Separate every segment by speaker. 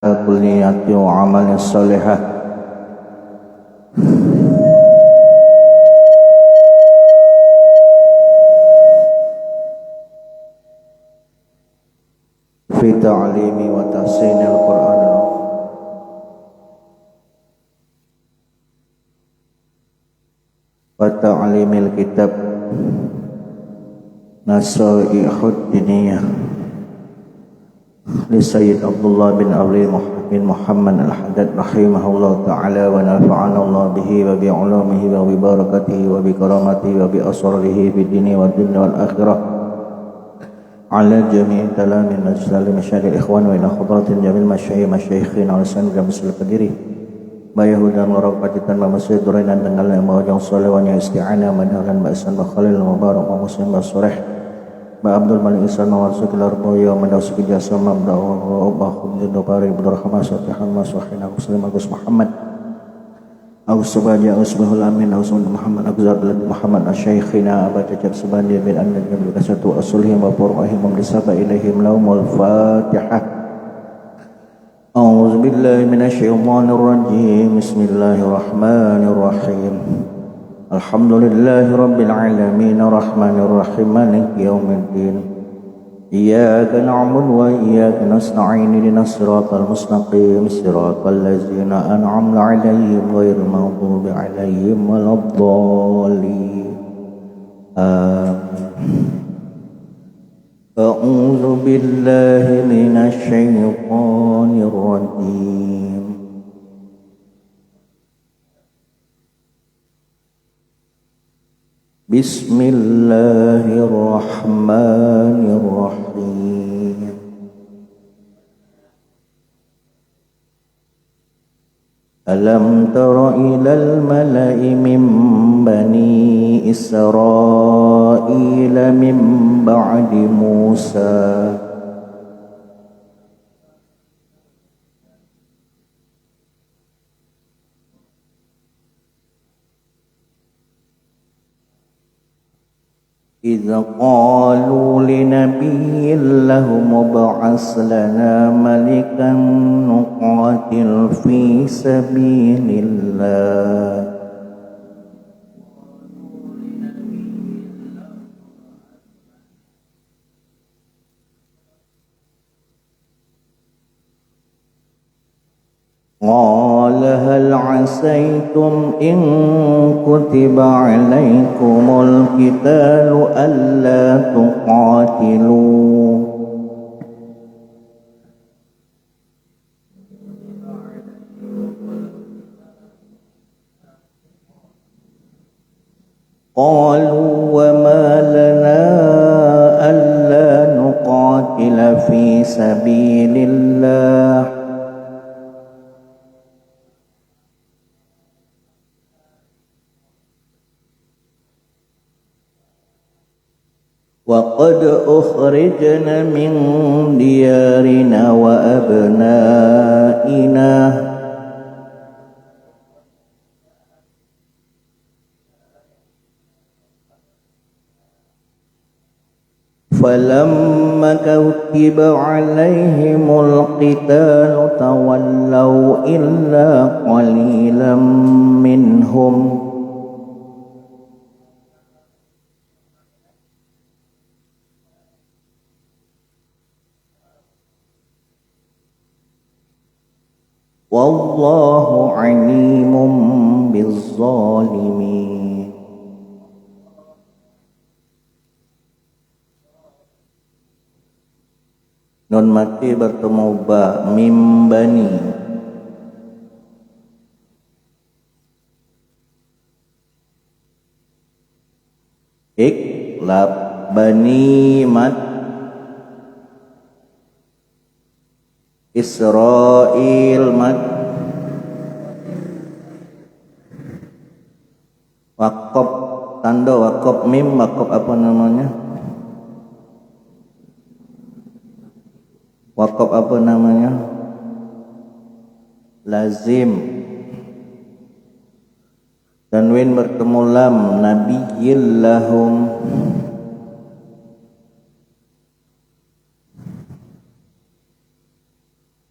Speaker 1: كليات وعمل الصالحة في تعليم وتحسين القرآن وتعليم الكتاب نصائح الدينية لسيد عبد الله بن علي بن محمد الحداد رحمه الله تعالى ونفعنا الله به وبعلومه وببركته وبكرامته وبأسراره في الدين والدنيا والآخرة على جميع تلاميذ المجلس مشاهد الإخوان وإلى حضرات جميع مشايخنا على سن جمس القدير بيهودا ورقبة ومسجد درينا dengan mawajang salawanya isti'anah madhalan ba'san wa khalil mubarak wa muslim wa surah ba Abdul Malik Isan wa Rasulullah Boyo madawsiki jasa mabda wa bahum jadu bari berrahmah satihan maswahina muslim Agus Muhammad Agus Subaja Agus Bahul Amin Agus Muhammad Agus Abdul Muhammad Asyaikhina Abad Jajab Subandi bin Anad bin Kasatu Asulihim wa Purwahim Mabdisaba ilaihim laumul Fatihah. أعوذ بالله من الشيطان الرجيم بسم الله الرحمن الرحيم الحمد لله رب العالمين الرحمن الرحيم مالك يوم الدين إياك نعبد وإياك نستعين اهدنا الصراط المستقيم صراط الذين أنعمت عليهم غير المغضوب عليهم ولا الضالين آمين. أعوذ بالله من الشيطان الرجيم بسم الله الرحمن الرحيم ألم تر إلى الملأ من بني إسرائيل من بعد موسى إذ قالوا لنبي له ابعث لنا ملكا نقاتل في سبيل الله قال هل عسيتم إن كتب عليكم القتال ألا تقاتلوا قالوا وما لنا ألا نقاتل في سبيل الله وقد أخرجنا من ديارنا وأبنائنا فلما كتب عليهم القتال تولوا إلا قليلا منهم والله عليم بالظالمين. Nun mati bertemu ba mim bani iklab bani mat Israel mad wakop tanda wakop mim wakop apa namanya wakop apa namanya lazim tanwin bertemu lam nabiyillahum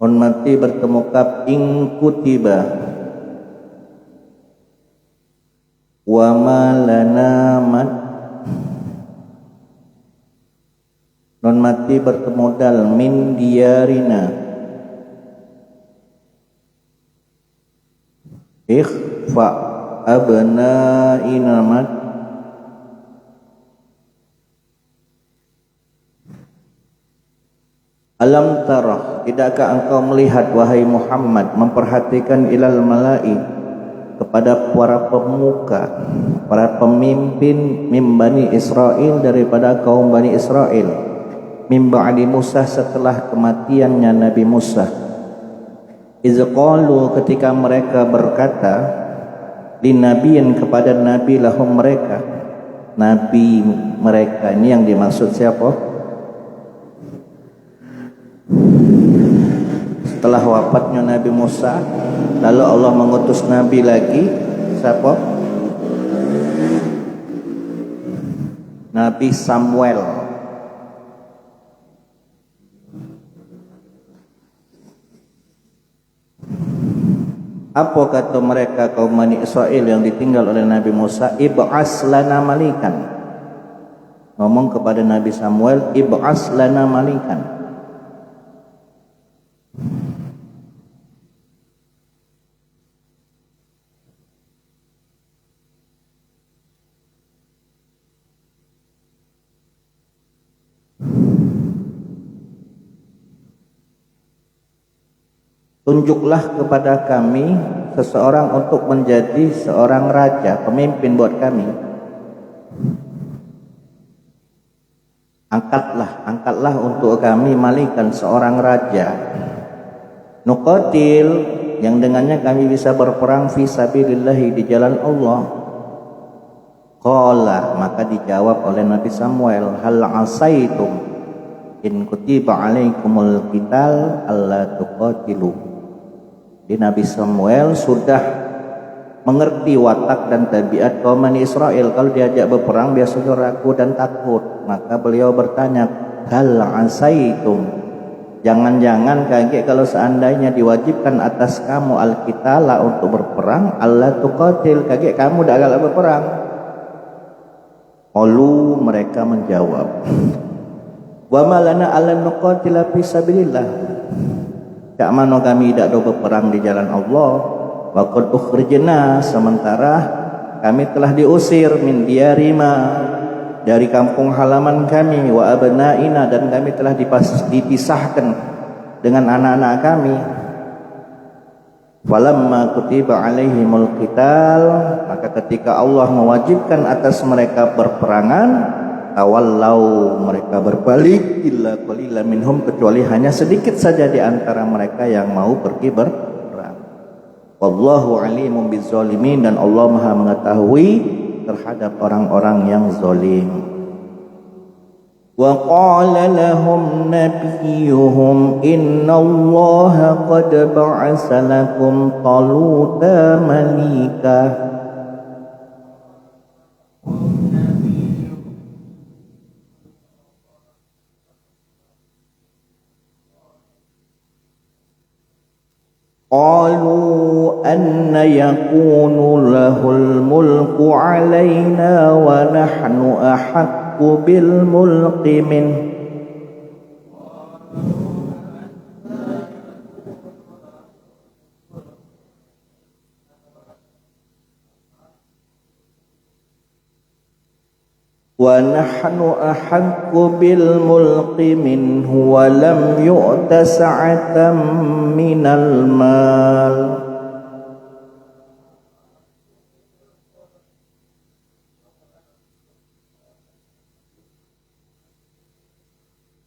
Speaker 1: Nun mati bertemu kaf in kutiba. Wa ma lana mat. Nun mati bertemu dal min diyarina. Ikhfa abnaina mat. Alam tarah, tidakkah engkau melihat wahai Muhammad, memperhatikan ilal malai, kepada para pemuka, para pemimpin mim Bani Israel, daripada kaum Bani Israel, mim ba'di Musa, setelah kematiannya Nabi Musa. Iz qalu, ketika mereka berkata, linabiyin, kepada nabi lahum mereka. Nabi mereka ini yang dimaksud siapa? Setelah wafatnya Nabi Musa, lalu Allah mengutus nabi lagi. Siapa? Nabi Samuel. Apa kata mereka kaum Bani Israel yang ditinggal oleh Nabi Musa? Ib'as lana malikan. Ngomong kepada Nabi Samuel, ib'as lana malikan. Tunjuklah kepada kami seseorang untuk menjadi seorang raja, pemimpin buat kami. Angkatlah untuk kami malikan seorang raja. Nuqatil, yang dengannya kami bisa berperang fi sabilillahi, di jalan Allah. Qala, maka dijawab oleh Nabi Samuel, hal asaitum in kutiba alaikumul qital alla tuqatilu. Di Nabi Samuel sudah mengerti watak dan tabiat kaum Bani Israel. Kalau diajak berperang biasanya ragu dan takut. Maka beliau bertanya, hal asaitum, jangan-jangan kaget kalau seandainya diwajibkan atas kamu al-qitala, untuk berperang, alla tuqatil, kaget kamu dah galak berperang. Qalu, mereka menjawab, wa malana alla nuqatila fi sabilillah, tak mana kami tidak ada berperang di jalan Allah. Wa qad ukhrijna, sementara kami telah diusir min diyarima, dari kampung halaman kami, wa abnaina, dan kami telah dipisahkan dengan anak-anak kami. Falamma kutiba alaihimul qital, maka ketika Allah mewajibkan atas mereka berperangan, tawallau, mereka berbalik, illa qalilan minhum, kecuali hanya sedikit saja di antara mereka yang mau pergi berperang. Wallahu alimun bizzalimin, dan Allah Maha mengetahui terhadap orang-orang yang zalim. Wa qala lahum nabiyuhum innallaha qad ba'asa lakum taluta malika. Qalu anna yakunu lahul mulku alaina wa nahnu ahaqqu bil mulki min. Wa nahnu ahaqqu bil mulki minhu wa lam yu'ta sa'atan minal mal.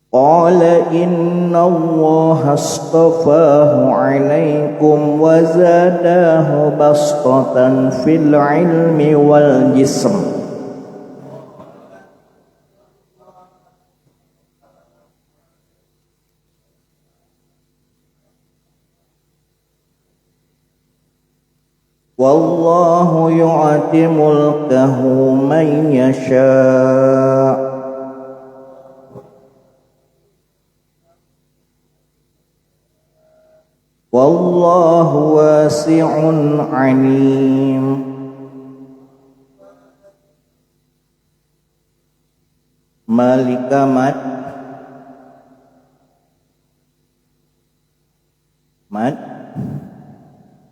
Speaker 1: Qala inna Allaha astafahu alaikum wa zadahu bastatan fil ilmi wal jism. Wallahu yu'ti mulkahu man yasha'. Wallahu wasi'un alim. Malika mat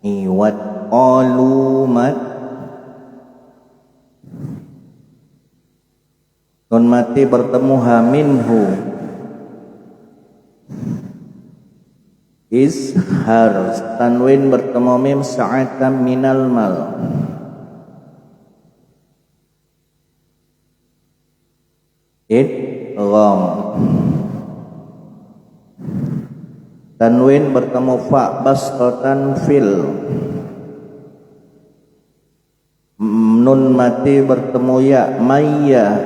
Speaker 1: iwat qalu mat nun mati bertemu haminhu izhar tanwin bertemu mim sa'atan minal mal idgham tanwin bertemu fa basqatan fil nun mati bertemu ya mayya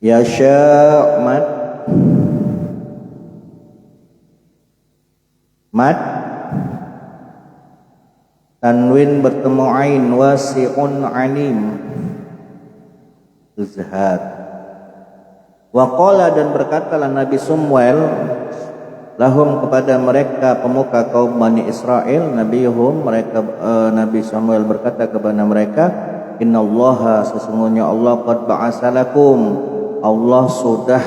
Speaker 1: yasha mat tanwin bertemu ain wasi'un alim izhar. Wa qala dan berkatalah Nabi Samuel lahum kepada mereka pemuka kaum Bani Israel Nabi Samuel berkata kepada mereka innallaha sesungguhnya Allah qad ba'asalakum Allah sudah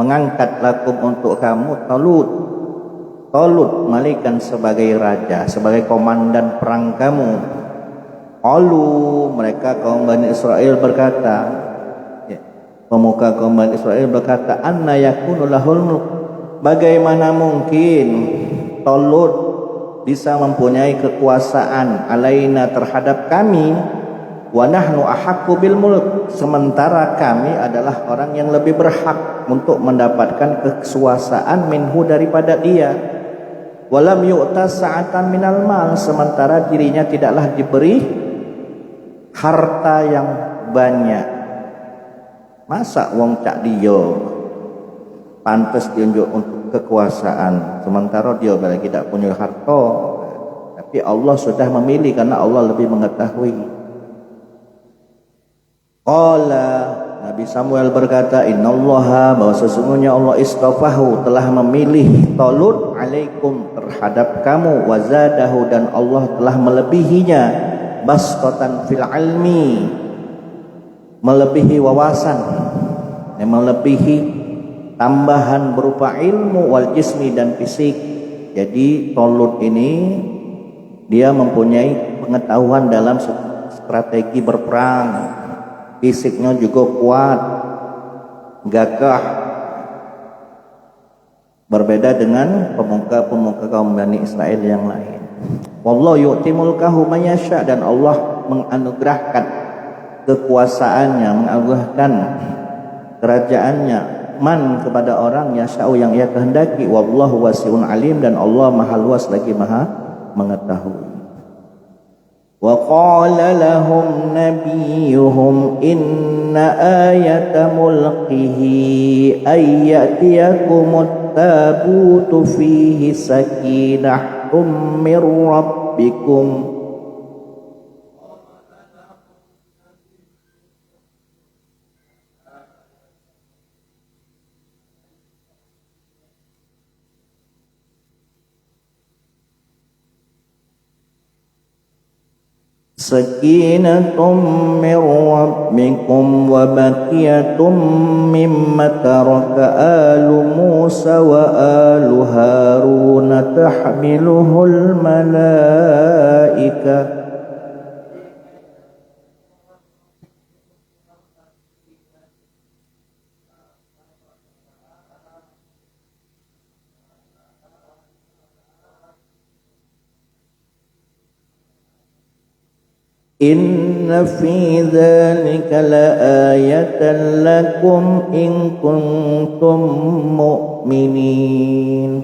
Speaker 1: mengangkat lakum untuk kamu Talut malikan sebagai raja sebagai komandan perang kamu. Qalu mereka kaum Bani Israel berkata pemuka kaum Bani Israel berkata anna yakunu lahul mulk bagaimana mungkin Talut bisa mempunyai kekuasaan alaina terhadap kami wa nahnu ahaqqu bil mulk sementara kami adalah orang yang lebih berhak untuk mendapatkan kekuasaan minhu daripada dia walam yu'ta sa'atan minal mal sementara dirinya tidaklah diberi harta yang banyak. Masa wong cak dia pantas diunjuk untuk kekuasaan sementara dia lagi tidak punya harta. Tapi Allah sudah memilih karena Allah lebih mengetahui. Qala Nabi Samuel berkata innallaha bahwa sesungguhnya Allah istafahu telah memilih Talut alaikum terhadap kamu wazadahu dan Allah telah melebihinya basqatan fil ilmi melebihi wawasan melebihi tambahan berupa ilmu wal jismi dan fisik. Jadi Talut ini dia mempunyai pengetahuan dalam strategi berperang, fisiknya juga kuat, gagah, berbeda dengan pemuka-pemuka kaum Bani Israel yang lain. Wallahu yu'ti mulkahu man yasha dan Allah menganugerahkan kekuasaannya, menganugerahkan kerajaannya man kepada orang yasha'u yang ia kehendaki. Wallahu wasi'un alim dan Allah maha luas lagi maha mengetahui. Wa qala lahum nabiyuhum inna ayata mulkihi ay ya'tiyakumut tabutu fihi sakinahum mir rabbikum sakinatum mir rabbikum wa baqiyatum mimma taraka alu Musa wa alu Harun tahmiluhul malaika. Inna fi dzalika laayatan lakum in kuntum mu'minin.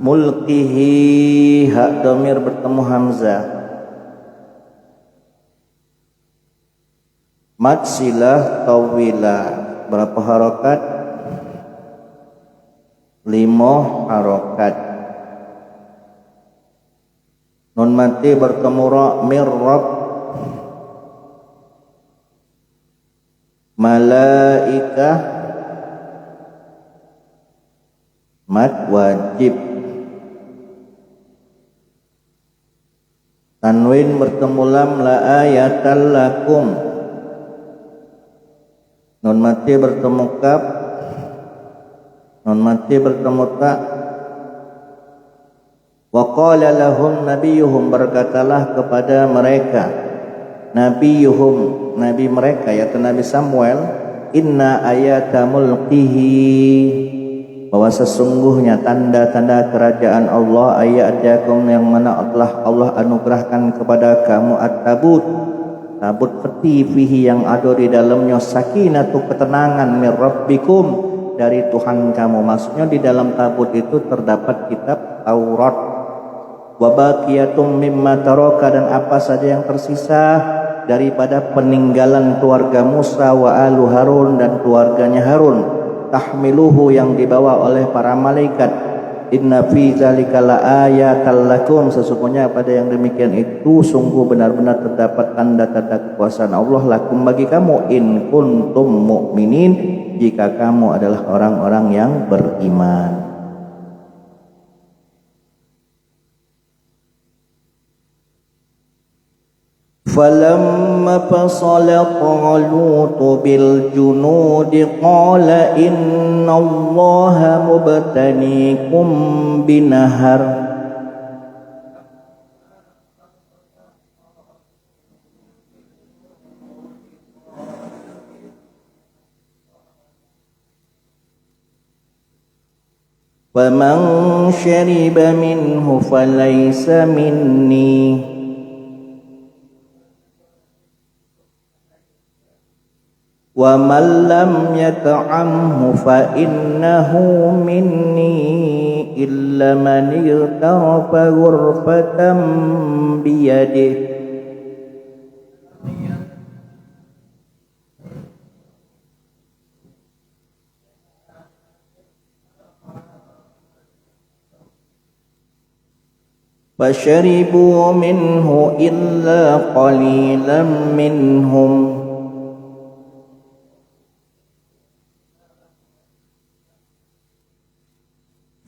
Speaker 1: Mulkihi hak domir bertemu hamzah. Mad silah tawilah. Berapa harokat? 5 harokat. Nun mati bertemu ra mir rabb. Malaikah mat wajib. Tanwin bertemu lam la ayatal lakum. Nun mati bertemu kaf. Nun mati bertemu ta. Wa qala lahum nabiyuhum, berkatalah kepada mereka nabiyuhum, nabi mereka yaitu Nabi Samuel, inna ayata mulkihi, bahwa sesungguhnya tanda-tanda kerajaan Allah, ayatakum yang mana telah Allah anugerahkan kepada kamu at-tabut, tabut peti fihi yang ada di dalamnya sakinatu, ketenangan, mir rabbikum, dari Tuhan kamu. Maksudnya di dalam tabut itu terdapat kitab Taurat. Wa baqiyatum mimma taraka, dan apa saja yang tersisa daripada peninggalan keluarga Musa wa alu Harun, dan keluarganya Harun, tahmiluhu, yang dibawa oleh para malaikat. Inna fi dzalika laayatal lakum, sesungguhnya pada yang demikian itu sungguh benar-benar terdapat tanda-tanda kekuasaan Allah lakum, bagi kamu, in kuntum mu'minin, jika kamu adalah orang-orang yang beriman. فَلَمَّا فَصَلَ طَالُوتُ بِالْجُنُودِ قَالَ إِنَّ اللَّهَ مُبْتَلِيكُم بِنَهَرٍ فَمَن شَرِبَ مِنْهُ فَلَيْسَ مِنِّي wa man lam yat'amhu fa innahu minni illa man ightarafa ghurfatan biyadihi. Fasharibu minhu illa qalilan minhum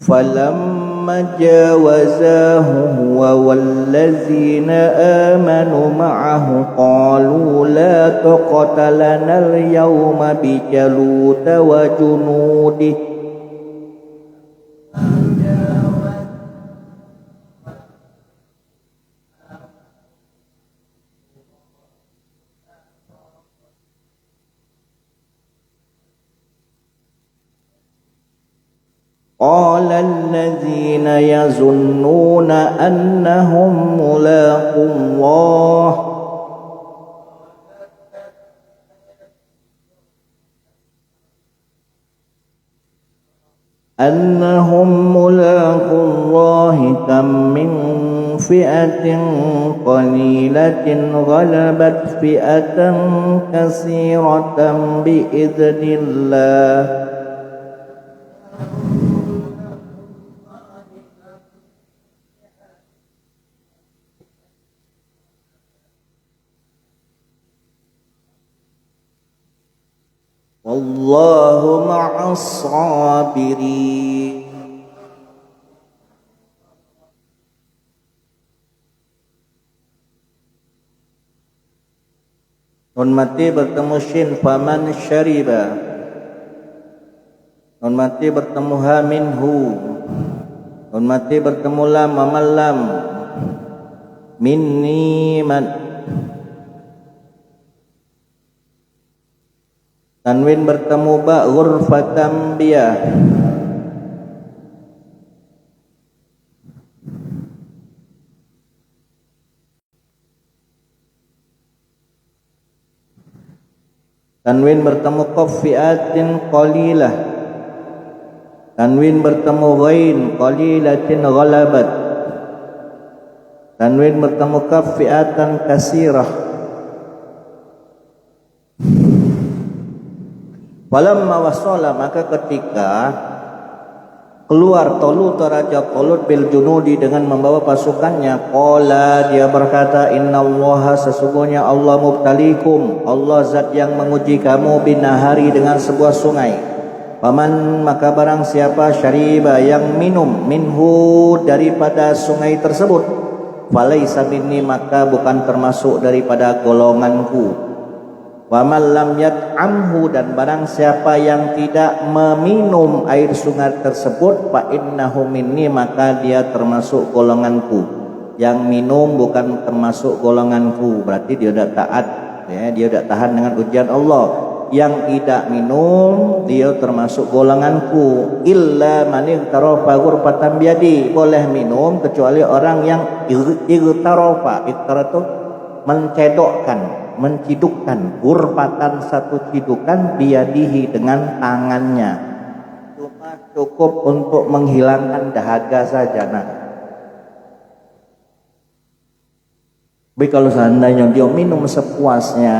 Speaker 1: falamma jawazahu huwa wallazina amanu ma'ahu qalu la taqata lana al-yawma bijaluta wa junudihi qala allazina yazunnuna annahum mulaqullah kam min fi'atin qalilatin ghalabat fi'atan katsiratan bi'idznillah. Wallahu ma'as sabirin. Nun mati bertemu shin, faman syariba. Nun mati bertemu ha minhu. Nun mati bertemu lam malam. Minni man. Tanwin bertemu ba ghurfatan biyah. Tanwin bertemu qaf fi'atin qalilah. Tanwin bertemu ghain qalilatin ghalabat. Tanwin bertemu kaf fi'atan kasirah. Falamma wasala, maka ketika keluar Talut Raja Talut bil junudi dengan membawa pasukannya. Qala, dia berkata, innallaha, sesungguhnya Allah mubtalikum, Allah zat yang menguji kamu, binahari, dengan sebuah sungai. Paman, maka barang siapa syariba, yang minum, minhu, daripada sungai tersebut, falaisa minni, maka bukan termasuk daripada golonganku. Wa man lam yat'amhu, dan barang siapa yang tidak meminum air sungai tersebut, fa innahu minni, maka dia termasuk golonganku. Yang minum bukan termasuk golonganku, berarti dia tidak taat, ya, dia tidak tahan dengan ujian Allah. Yang tidak minum dia termasuk golonganku. Illa man igtarafa ghurfatan biyadi, boleh minum kecuali orang yang igtarafa, itu mencedokkan, mencidukkan, ghurfatan, satu cidukan, biyadihi, dengan tangannya. Cuma cukup untuk menghilangkan dahaga saja. Nah, tapi kalau seandainya dia minum sepuasnya,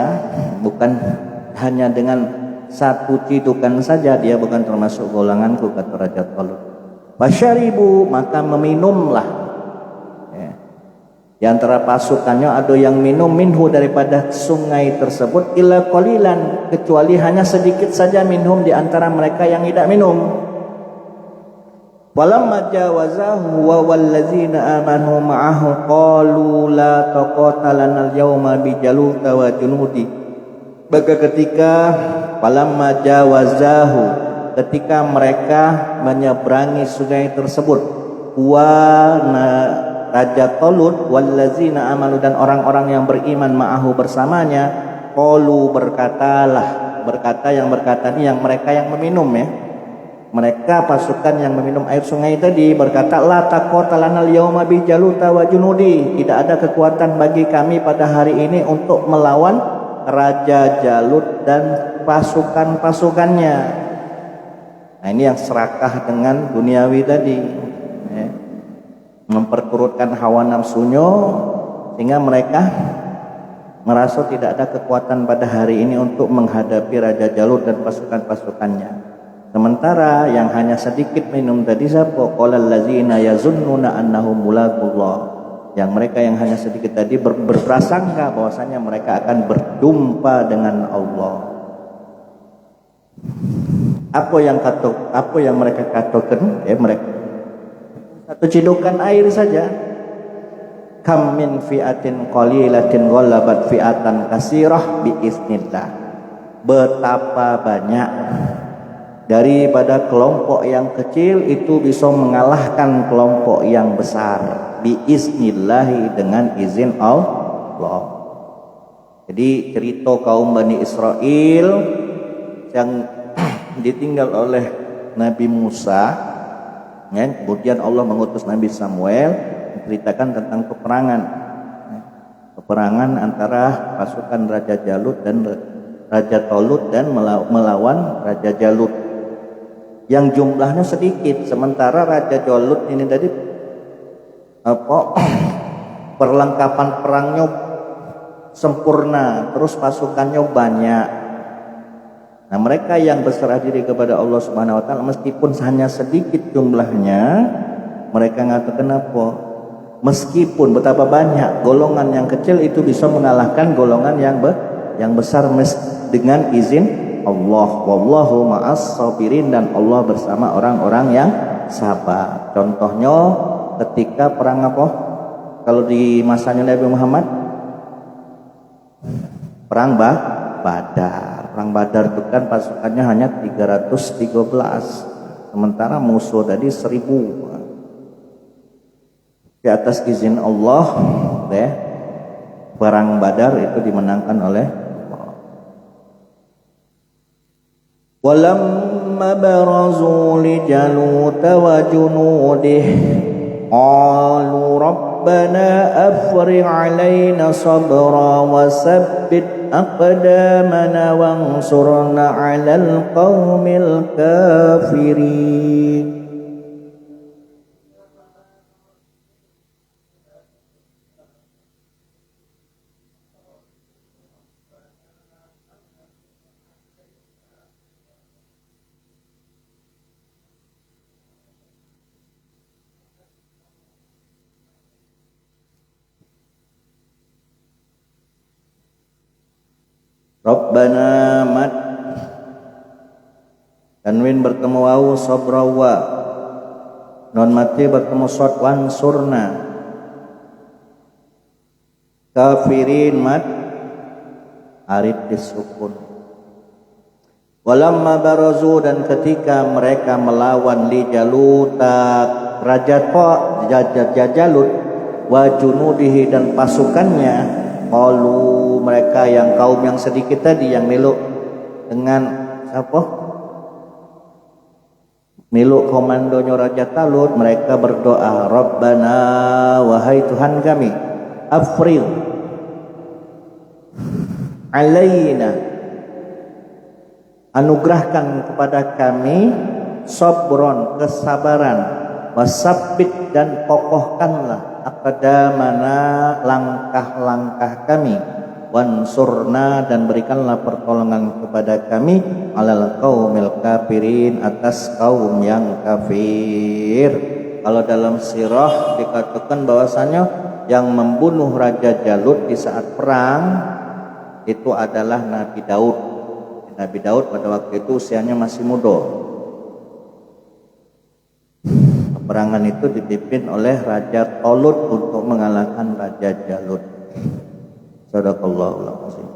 Speaker 1: bukan hanya dengan satu cidukan saja, dia bukan termasuk golonganku, kata Raja Talut. Fasyaribu, maka meminumlah. Ya. Di antara pasukannya ada yang minum minhu, daripada sungai tersebut, illa qalilan, kecuali hanya sedikit saja minum di antara mereka yang tidak minum. Walamma jawazahu wa wallazina amanu ma'ahu qalu la taqata lana al-yawma bi Jaluta wa junudi. Maka ketika falamma jawazahu, ketika mereka menyeberangi sungai tersebut, Raja Talut wallazina amanu, dan orang-orang yang beriman ma'ahu, bersamanya, qalu, berkata yang berkata ini yang mereka yang meminum, ya. Mereka pasukan yang meminum air sungai tadi berkata, la taqata lanal yauma bi Jaluta wa junudi, tidak ada kekuatan bagi kami pada hari ini untuk melawan Raja Jalut dan pasukan-pasukannya. Nah, ini yang serakah dengan duniawi tadi, ya. Memperturutkan hawa nafsunya, sehingga mereka merasa tidak ada kekuatan pada hari ini untuk menghadapi Raja Jalut dan pasukan-pasukannya. Sementara yang hanya sedikit minum tadi siapa? Qalal ladzina yazunnuna annahum mulaqullah. Yang mereka yang hanya sedikit tadi berprasangka bahwasanya mereka akan berjumpa dengan Allah. Apa yang mereka katakan? Mereka satu cidukan air saja. Kam min fi'atin qalilatin ghalabat fi'atan katsirah biiznillah. Betapa banyak daripada kelompok yang kecil itu bisa mengalahkan kelompok yang besar biiznillahi, dengan izin Allah. Jadi cerita kaum Bani Israel yang ditinggal oleh Nabi Musa, ya, kemudian Allah mengutus Nabi Samuel menceritakan tentang peperangan antara pasukan Raja Jalut dan Raja Talut dan melawan Raja Jalut, yang jumlahnya sedikit. Sementara Raja Jalut ini tadi perlengkapan perangnya sempurna, terus pasukannya banyak. Nah, mereka yang berserah diri kepada Allah Subhanahu wa taala meskipun hanya sedikit jumlahnya, mereka mengatakan apa? Meskipun betapa banyak, golongan yang kecil itu bisa mengalahkan golongan yang besar dengan izin Allah. Wallahu ma'as sabirin, dan Allah bersama orang-orang yang sabar. Contohnya ketika perang apa? Kalau di masanya Nabi Muhammad, perang Badar. Perang Badar itu kan pasukannya hanya 313, sementara musuh tadi 1000. Di atas izin Allah, ya, perang Badar itu dimenangkan oleh walamma barazu li Jaluta wa junudihi qalu rabbana afrigh alaina sabra wa sabbit aqdamana wansurna 'alal qaumil kafirin. Rabbana mat tanwin bertemu wawu sabrawa, non mati bertemu sod wansurna, kafirin mat arid disukun. Walamma barazu, dan ketika mereka melawan li Jaluta Raja Jalut wa junudihi, dan pasukannya, qalu, mereka yang kaum yang sedikit tadi yang meluk dengan siapa? Meluk komandonya Raja Talut, mereka berdoa, Rabbana, wahai Tuhan kami, afril alaina, anugerahkan kepada kami sabron, kesabaran, wasabbit, dan kokohkanlah aqdamana, langkah-langkah kami, wansurna, dan berikanlah pertolongan kepada kami, alal qaumil kafirin, atas kaum yang kafir. Kalau dalam sirah dikatakan bahwasanya yang membunuh Raja Jalut di saat perang itu adalah Nabi Daud. Nabi Daud pada waktu itu usianya masih muda. Peperangan itu dipimpin oleh Raja Talut untuk mengalahkan Raja Jalut. Sadaqallahul azim.